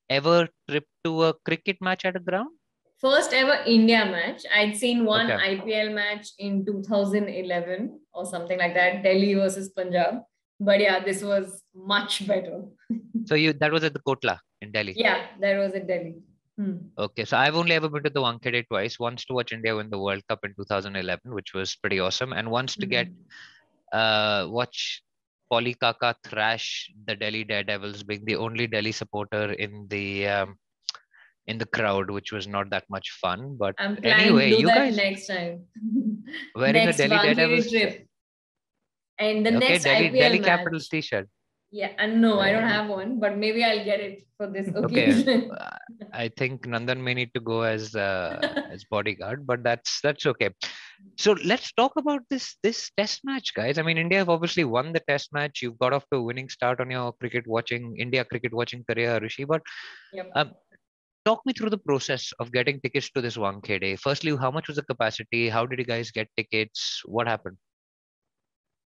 ever trip to a cricket match at a ground? First ever India match. I'd seen one IPL match in 2011 or something like that, Delhi versus Punjab. But yeah, this was much better. So that was at the Kotla in Delhi? Yeah, that was at Delhi. Okay, so I've only ever been to the Wankhede twice. Once to watch India win the World Cup in 2011, which was pretty awesome, and once to get watch Polly Kaka thrash the Delhi Daredevils, being the only Delhi supporter in the crowd, which was not that much fun. But I'm planning anyway, to do you that guys next time. wearing a Next Delhi Wankhede Daredevils, trip. And the okay, next Delhi IPL Capitals match. t-shirt. Yeah, and no, I don't Uh, have one, but maybe I'll get it for this okay, occasion. I think Nandan may need to go as bodyguard, but that's okay. So let's talk about this test match, guys. I mean, India have obviously won the test match. You've got off to a winning start on your India cricket watching career, Rishi. But Yep. talk me through the process of getting tickets to this Wankhede. Firstly, how much was the capacity? How did you guys get tickets? What happened?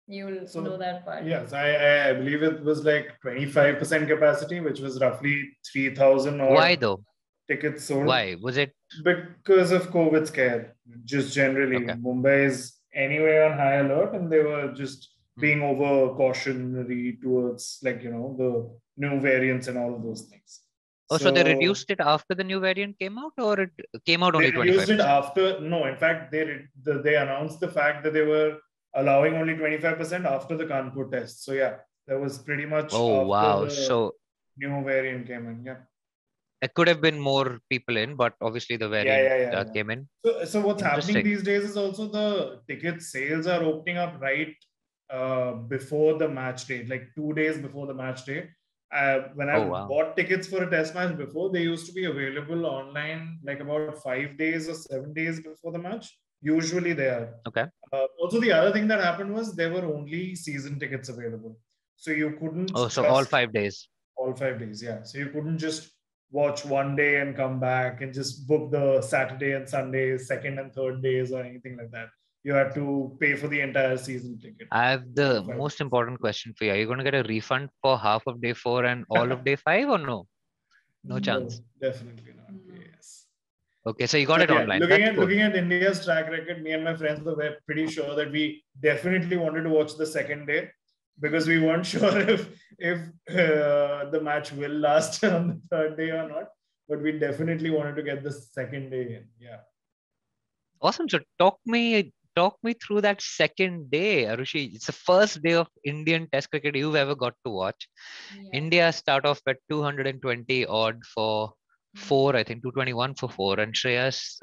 You'll know that part. Yes, I believe it was like 25% capacity, which was roughly 3,000 Why though? tickets sold. Why was it? Because of COVID scare. Just generally, Okay. Mumbai is anyway on high alert, and they were just being over cautionary towards the new variants and all of those things. So they reduced it after the new variant came out, or it came out only 25%? They reduced it after. No, in fact, they announced the fact that they were allowing only 25% after the Kanpur test. So yeah, that was pretty much after the new variant came in. Yeah. It could have been more people in, but obviously the variant came in. So what's happening these days is also the ticket sales are opening up right before the match day, like 2 days before the match day. When I bought tickets for a test match before, they used to be available online like about 5 days or 7 days before the match. Usually they are. Okay. Also, the other thing that happened was there were only season tickets available. So you couldn't. Oh, so all 5 days. All 5 days, yeah. So you couldn't just watch one day and come back and just book the Saturday and Sunday, second and third days or anything like that. You had to pay for the entire season ticket. I have the most important question for you. Are you going to get a refund for half of day 4 and all of day 5 or no? No chance. No, definitely not. Yes. Okay, so you got it online. Looking at India's track record, me and my friends were pretty sure that we definitely wanted to watch the second day, because we weren't sure if the match will last on the third day or not. But we definitely wanted to get the second day in. Yeah. Awesome. So talk me through that second day, Arushi. It's the first day of Indian Test cricket you've ever got to watch. Yeah. India start off at 220 odd for 4, I think 221 for 4. And Shreyas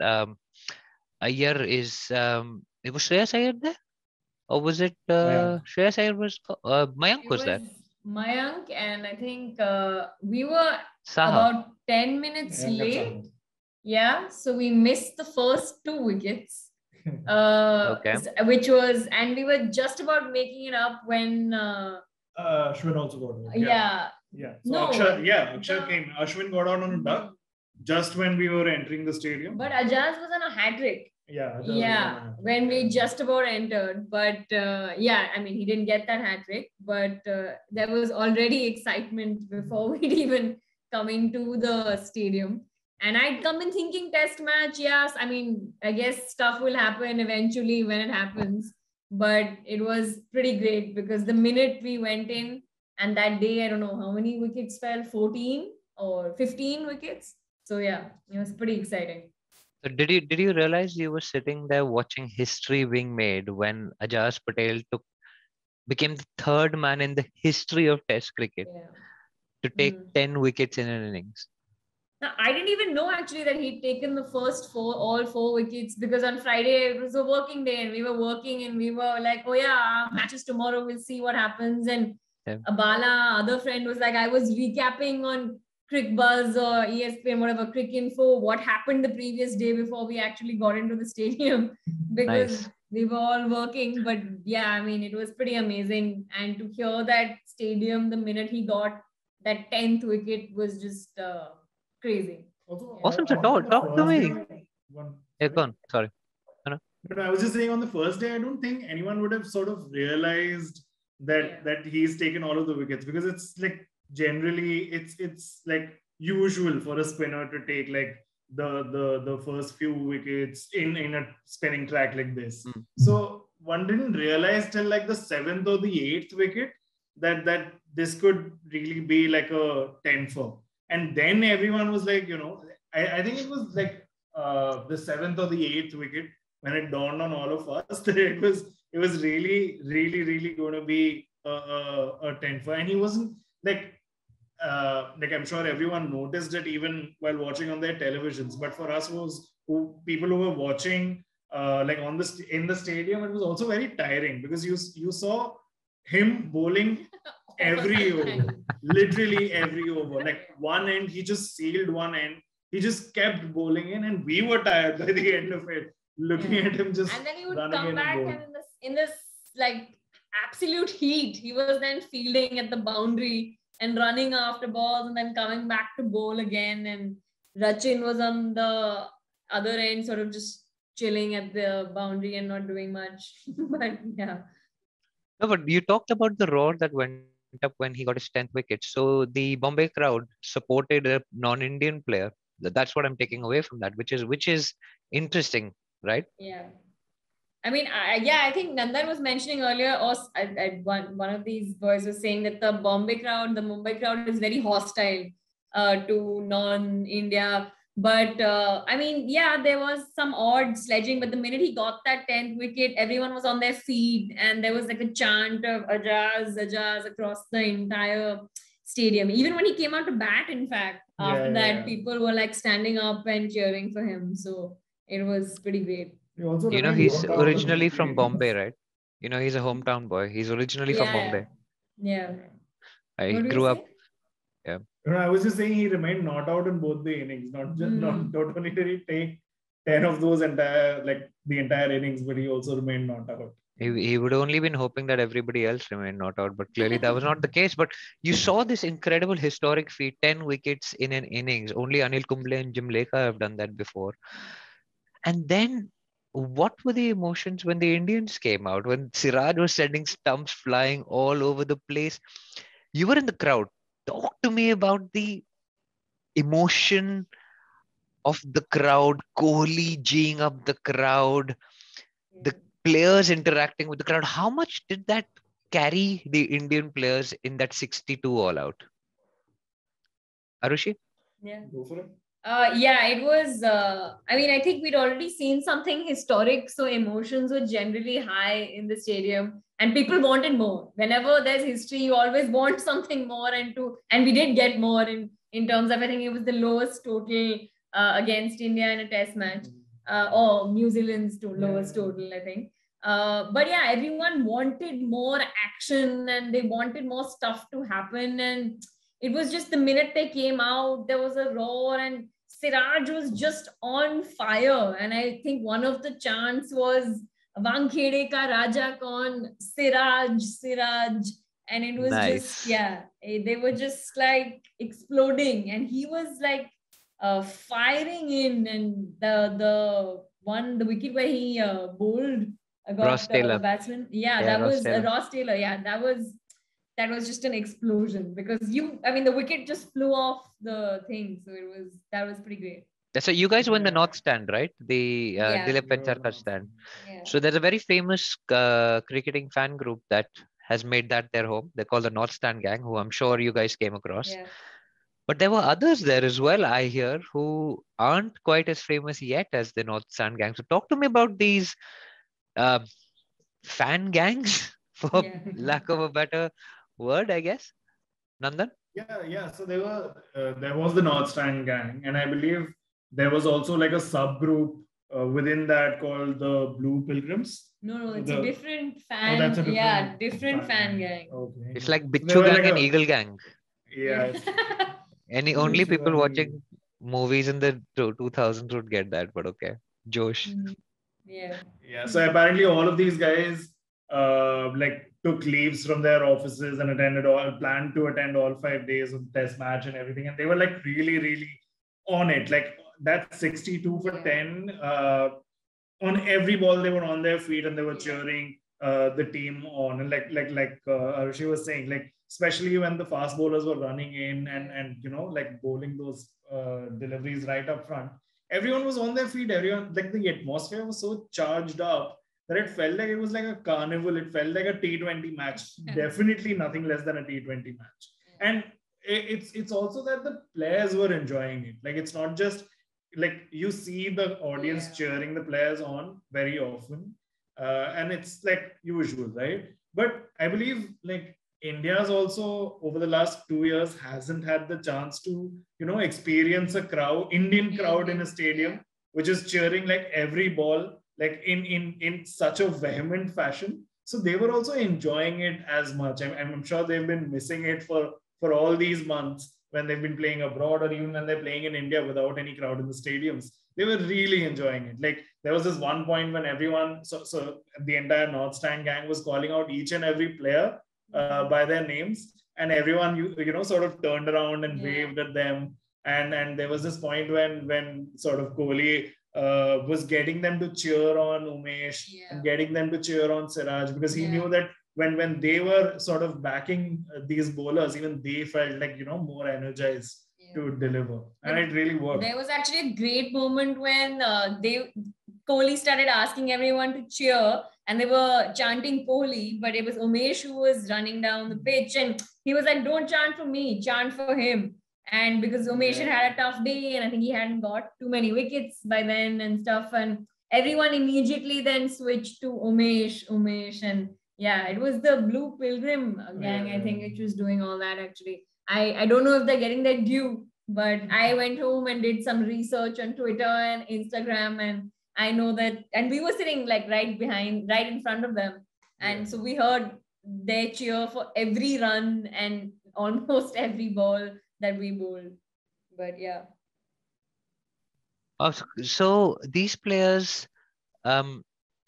Iyer is it was Shreyas Iyer there? Or was it Shreyas Iyer was Mayank was there? Mayank, and I think we were about 10 minutes late. Yeah, so we missed the first 2 wickets. Which was, and we were just about making it up when Ashwin also got out. Yeah. So Akshay came. Ashwin got out on a duck just when we were entering the stadium. But Ajaz was on a hat trick. Yeah. When we just about entered, but I mean, he didn't get that hat trick, but there was already excitement before we'd even come into the stadium. And I'd come in thinking test match, yes. I mean, I guess stuff will happen eventually when it happens. But it was pretty great because the minute we went in, and that day, I don't know how many wickets fell, 14 or 15 wickets. So yeah, it was pretty exciting. So did you realize you were sitting there watching history being made when Ajaz Patel became the 3rd man in the history of Test cricket to take 10 wickets in an innings? Now, I didn't even know actually that he'd taken the first all 4 wickets, because on Friday it was a working day and we were working and we were like, oh yeah, matches tomorrow, we'll see what happens. And Abala, other friend, was like, I was recapping on Crick Buzz or ESPN, whatever, Crick Info, what happened the previous day before we actually got into the stadium, because we were all working. But yeah, I mean, it was pretty amazing. And to hear that stadium the minute he got that 10th wicket was just crazy. Awesome. So talk to me. Yeah, go on. Sorry. But I was just saying, on the first day, I don't think anyone would have sort of realized that he's taken all of the wickets, because it's like generally it's like usual for a spinner to take like the first few wickets in a spinning track like this. So one didn't realize till like the 7th or the 8th wicket that this could really be like a 10-for. And then everyone was like, I think it was like the 7th or the 8th wicket when it dawned on all of us that it was really, really, really going to be a 10 for, and he wasn't like I'm sure everyone noticed it even while watching on their televisions. But for us, people who were watching in the stadium, it was also very tiring because you saw him bowling every over, literally every over. Like one end, he just sealed one end. He just kept bowling in, and we were tired by the end of it, looking at him just. And then he would running come in back, and and in this like absolute heat, he was then fielding at the boundary and running after balls, and then coming back to bowl again. And Rachin was on the other end, sort of just chilling at the boundary and not doing much. But yeah. No, but you talked about the roar that went up when he got his 10th wicket. So the Bombay crowd supported a non-Indian player. That's what I'm taking away from that, which is interesting, right? Yeah. I mean, I think Nandan was mentioning earlier, or one of these boys was saying that the Mumbai crowd is very hostile to non-India. But I mean, yeah, there was some odd sledging, but the minute he got that 10th wicket, everyone was on their feet, and there was like a chant of Ajaz, Ajaz across the entire stadium. Even when he came out to bat, in fact, after that, people were like standing up and cheering for him. So it was pretty great. He's originally from Bombay, right? He's a hometown boy. He's originally from Bombay. Yeah. I grew up. Yeah. I was just saying he remained not out in both the innings. Not only did he take 10 of those the entire innings, but he also remained not out. He would only been hoping that everybody else remained not out, but clearly that was not the case. But you saw this incredible historic feat, 10 wickets in an innings. Only Anil Kumble and Jim Lekha have done that before. And then what were the emotions when the Indians came out, when Siraj was sending stumps flying all over the place? You were in the crowd. Talk to me about the emotion of the crowd, Kohli geeing up the crowd, the players interacting with the crowd. How much did that carry the Indian players in that 62 all out? Arushi? Yeah. Go for it. It was, I mean, I think we'd already seen something historic. So emotions were generally high in the stadium and people wanted more. Whenever there's history, you always want something more and we did get more in terms of, I think it was the lowest total against India in a test match or New Zealand's lowest total, I think. But yeah, everyone wanted more action and they wanted more stuff to happen. And it was just the minute they came out, there was a roar and Siraj was just on fire. And I think one of the chants was Wankhede ka Raja Kaun, Siraj. And it was just, they were just like exploding. And he was like firing in. And the wicket where he bowled Ross Taylor. the batsman. That was Ross Taylor. That was just an explosion because the wicket just flew off the thing. So that was pretty great. So you guys were in the North Stand, right? The Dilip Vencharkar stand. Yeah. So there's a very famous cricketing fan group that has made that their home. They're called the North Stand Gang, who I'm sure you guys came across. Yeah. But there were others there as well, I hear, who aren't quite as famous yet as the North Stand Gang. So talk to me about these fan gangs, for lack of a better word, I guess. Nandan? Yeah. So there was the North Stand Gang, and I believe there was also like a subgroup within that called the Blue Pilgrims. No, it's a different fan. Different fan gang. Okay. It's like Bichu Gang and Eagle Gang. Yeah. Only people watching movies in the 2000s would get that, but okay. Josh. Yeah. So apparently all of these guys took leaves from their offices and planned to attend all 5 days of the test match and everything. And they were like really, really on it. Like that 62 for 10, on every ball, they were on their feet and they were cheering the team on. And like Arushi was saying, like, especially when the fast bowlers were running in and bowling those deliveries right up front, everyone was on their feet. Everyone, like the atmosphere was so charged up that it felt like it was like a carnival. It felt like a T20 match. Definitely nothing less than a T20 match. And it's also that the players were enjoying it. Like it's not just like you see the audience cheering the players on very often, and it's like usual, right? But I believe like India's also over the last 2 years hasn't had the chance to, experience a Indian crowd in a stadium, which is cheering like every ball, like in such a vehement fashion. So they were also enjoying it as much. I'm sure they've been missing it for all these months when they've been playing abroad, or even when they're playing in India without any crowd in the stadiums. They were really enjoying it. Like there was this one point when everyone, so the entire North Stand gang was calling out each and every player by their names, and everyone sort of turned around and waved at them. And there was this point when sort of Kohli was getting them to cheer on Umesh and getting them to cheer on Siraj, because he knew that when they were sort of backing these bowlers, even they felt like more energized to deliver, and it really worked. There was actually a great moment when Kohli started asking everyone to cheer, and they were chanting Kohli, but it was Umesh who was running down the pitch, and he was like, "Don't chant for me, chant for him." And because Umesh had a tough day, and I think he hadn't got too many wickets by then and stuff, and everyone immediately then switched to Umesh, and it was the Blue Pilgrim gang, I think, which was doing all that actually. I don't know if they're getting their due, but I went home and did some research on Twitter and Instagram, and I know that, and we were sitting like right in front of them. And so we heard their cheer for every run and almost every ball that we bowled. But yeah. So these players,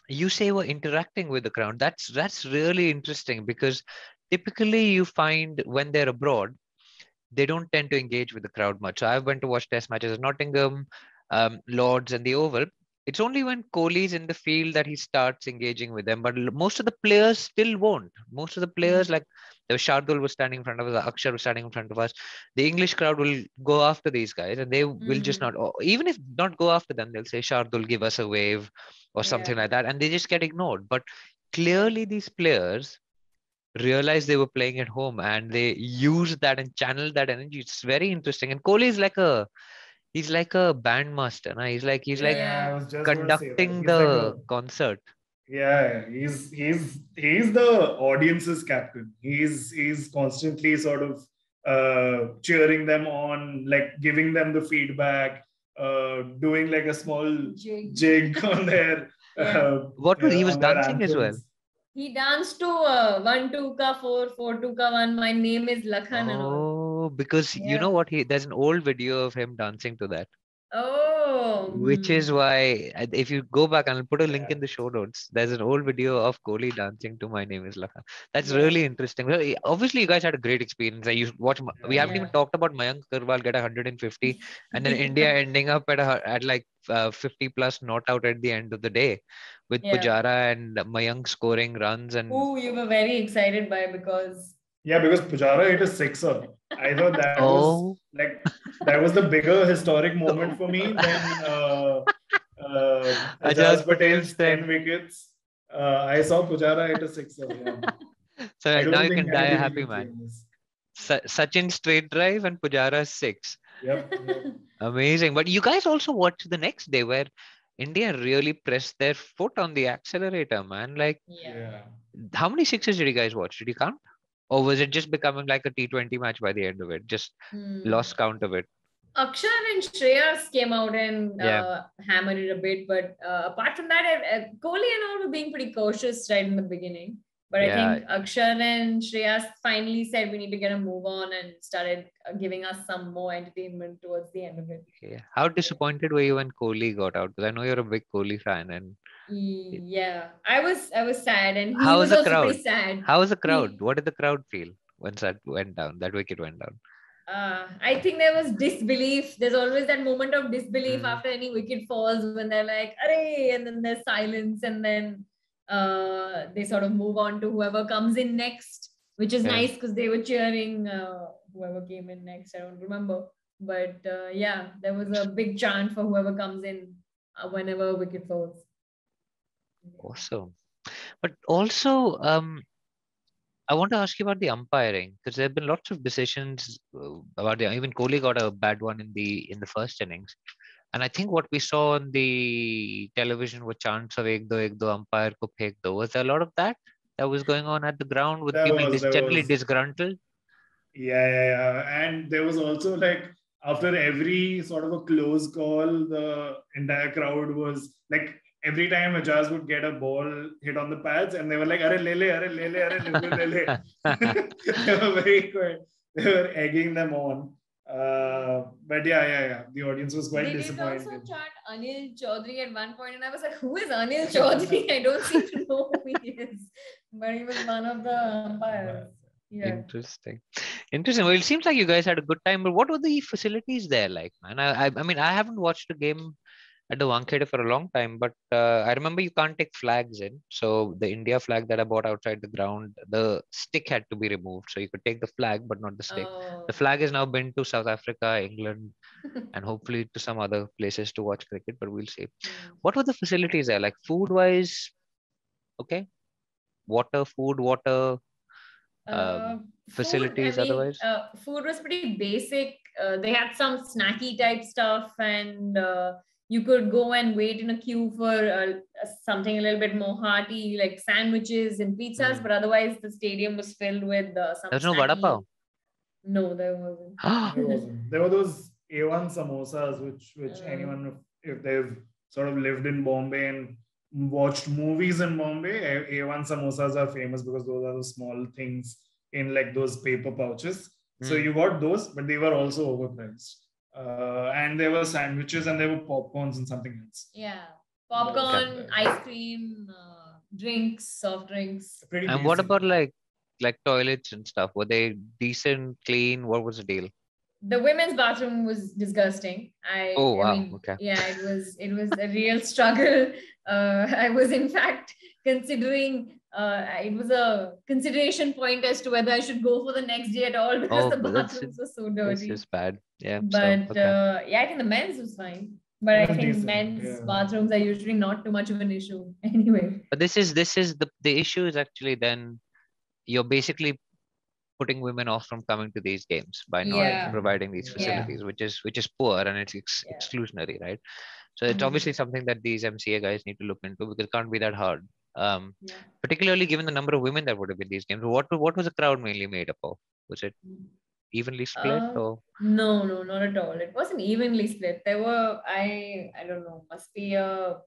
you say were interacting with the crowd. That's really interesting, because typically you find when they're abroad, they don't tend to engage with the crowd much. So I went to watch test matches at Nottingham, Lords, and the Oval. It's only when Kohli's in the field that he starts engaging with them. But most of the players still won't. Most of the players, like Shardul was standing in front of us, Akshar was standing in front of us. The English crowd will go after these guys, and they will just not, even if not go after them, they'll say, Shardul, give us a wave or something like that. And they just get ignored. But clearly these players realized they were playing at home, and they used that and channeled that energy. It's very interesting. And Kohli is like he's like a bandmaster. He's like I was just conducting he's the concert. Yeah, he's the audience's captain. He's constantly sort of cheering them on, like giving them the feedback, doing like a small jig on their He was dancing as well. He danced to 1-2 ka 4, 4-2 ka 1. My name is Lakhan. Oh, because you know what? There's an old video of him dancing to that. Oh. Which is why, if you go back, and I'll put a link in the show notes, there's an old video of Kohli dancing to My Name is Lakhan. That's really interesting. Well, obviously, you guys had a great experience. You watch. We haven't even talked about Mayank Agarwal get 150, and then India ending up at like 50 plus not out at the end of the day, with Pujara and Mayank scoring runs. And you were very excited by because Pujara hit a sixer. I thought that was like that was the bigger historic moment for me than Ajaz Patel's 10 wickets. I saw Pujara hit a sixer. So now you can die a happy man. Sachin straight drive and Pujara 6. Yep. Amazing. But you guys also watched the next day where India really pressed their foot on the accelerator, man. Like, how many sixes did you guys watch? Did you count? Or was it just becoming like a T20 match by the end of it? Just lost count of it. Akshar and Shreyas came out and hammered it a bit. But apart from that, Kohli and all were being pretty cautious right in the beginning. But I think Akshar and Shreyas finally said we need to get a move on and started giving us some more entertainment towards the end of it. Yeah. How disappointed were you when Kohli got out? Because I know you're a big Kohli fan. And I was sad, and he was also pretty sad. How was the crowd? What did the crowd feel once that went down? That wicket went down. I think there was disbelief. There's always that moment of disbelief after any wicket falls when they're like, "Arey!" and then there's silence, and then they sort of move on to whoever comes in next, which is nice because they were cheering whoever came in next. I don't remember, but there was a big chant for whoever comes in whenever a wicket falls. Awesome. But also, I want to ask you about the umpiring, because there have been lots of decisions about even Kohli got a bad one in the first innings, And I think what we saw on the television were chants of ek do, umpire ko phek do. Was there a lot of that was going on at the ground with people generally disgruntled? Yeah. And there was also like, after every sort of a close call, the entire crowd was like, every time Ajaz would get a ball hit on the pads, and they were like, "Arre lele, arre lele, arre lele." They were very quiet. They were egging them on. But yeah. The audience was quite disappointed. They did also chant Anil Chaudhary at one point, and I was like, "Who is Anil Chaudhary? I don't seem to know who he is." But he was one of the umpires. Yeah. Interesting. Well, it seems like you guys had a good time, but what were the facilities there like, man? I mean, I haven't watched a game at the Wankhede for a long time, but I remember you can't take flags in. So the India flag that I bought outside the ground, the stick had to be removed. So you could take the flag, but not the stick. Oh. The flag has now been to South Africa, England, and hopefully to some other places to watch cricket, but we'll see. What were the facilities there? Like food-wise, okay? Food, water, facilities otherwise? Food was pretty basic. They had some snacky type stuff, and you could go and wait in a queue for something a little bit more hearty, like sandwiches and pizzas. But otherwise, the stadium was filled with some. There's no vada pav? No, there wasn't. There were those A1 samosas, which anyone, if they've sort of lived in Bombay and watched movies in Bombay, A1 samosas are famous because those are the small things in like those paper pouches. So you got those, but they were also overpriced. And there were sandwiches and there were popcorns and something else. Yeah, popcorn, ice cream, drinks, soft drinks. And basic. What about like toilets and stuff? Were they decent, clean? What was the deal? The women's bathroom was disgusting. I mean, okay. Yeah, it was a real struggle. I was in fact considering. It was a consideration point as to whether I should go for the next day at all because the bathrooms were so dirty. This is bad. Yeah. But yeah, I think the men's was fine. But I think men's bathrooms are usually not too much of an issue anyway. But this is the issue is actually then you're basically putting women off from coming to these games by not providing these facilities, which is poor and it's exclusionary, right? So it's obviously something that these MCA guys need to look into because it can't be that hard. Particularly given the number of women that would have been these games. What was the crowd mainly made up of? Was it evenly split or? No, not at all. It wasn't evenly split. There were, I don't know, must be a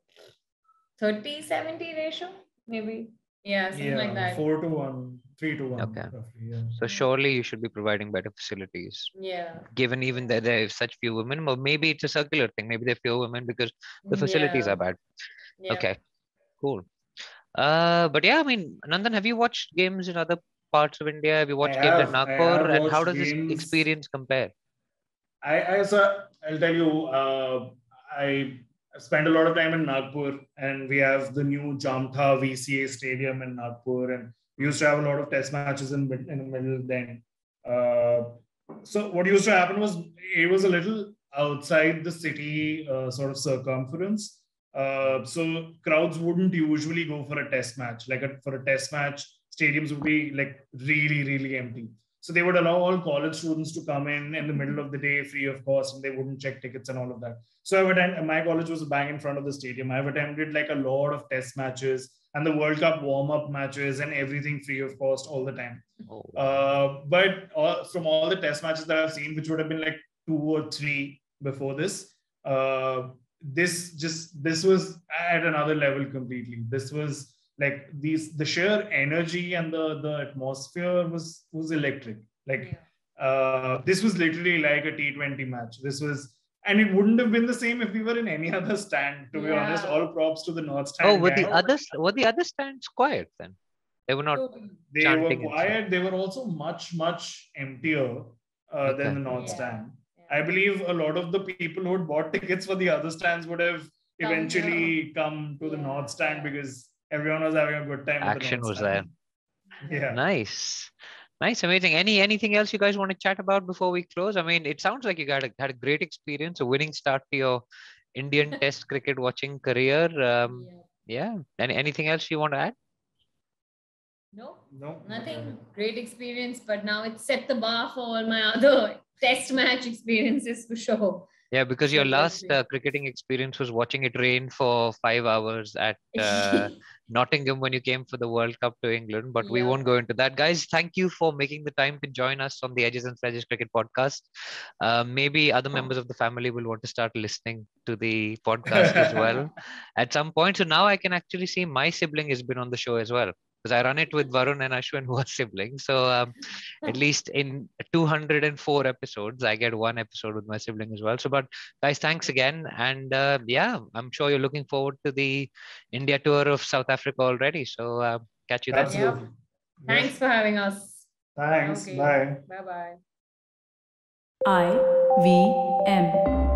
30-70 ratio, maybe. Yeah, something like that. 4-1, 3-1. Okay. Roughly, So surely you should be providing better facilities. Yeah. Given even that there are such few women, or maybe it's a circular thing. Maybe there are fewer women because the facilities are bad. Yeah. Okay, cool. But yeah, I mean, Nandan, have you watched games in other parts of India? Have you watched games at Nagpur? And how does this experience compare? I'll tell you, I spent a lot of time in Nagpur, and we have the new Jamtha VCA stadium in Nagpur, and we used to have a lot of test matches in the middle then. So what used to happen was it was a little outside the city sort of circumference. So crowds wouldn't usually go for a test match. For a test match, stadiums would be like really, really empty. So they would allow all college students to come in the middle of the day free of cost, and they wouldn't check tickets and all of that. So my college was bang in front of the stadium. I've attended like a lot of test matches and the World Cup warm-up matches and everything free of cost all the time. But from all the test matches that I've seen, which would have been like 2 or 3 before this, this was at another level completely. This was like the sheer energy and the atmosphere was electric. This was literally like a T20 match. And it wouldn't have been the same if we were in any other stand, to be honest. All props to the North stand. Were the other stands quiet then? They were not. They were quiet. They were also much, much emptier than the North stand. I believe a lot of the people who had bought tickets for the other stands would have eventually come to the North stand because everyone was having a good time. Action was there. Yeah. Nice, amazing. Anything else you guys want to chat about before we close? I mean, it sounds like you had a great experience, a winning start to your Indian Test cricket watching career. Yeah. Anything else you want to add? No, nothing. Great experience, but now it's set the bar for all my other test match experiences for sure. Yeah, because your So last let's cricketing experience was watching it rain for 5 hours at see. Nottingham when you came for the World Cup to England. But we Yeah. won't go into that. Guys, thank you for making the time to join us on the Edges and Sledges Cricket Podcast. Maybe other members of the family will want to start listening to the podcast as well at some point. So now I can actually see my sibling has been on the show as well. Because I run it with Varun and Ashwin, who are siblings. So at least in 204 episodes, I get one episode with my sibling as well. So, but guys, thanks again. And yeah, I'm sure you're looking forward to the India tour of South Africa already. So, catch you then. Absolutely. Yep. Thanks for having us. Thanks. Okay. Bye. Bye bye. IVM.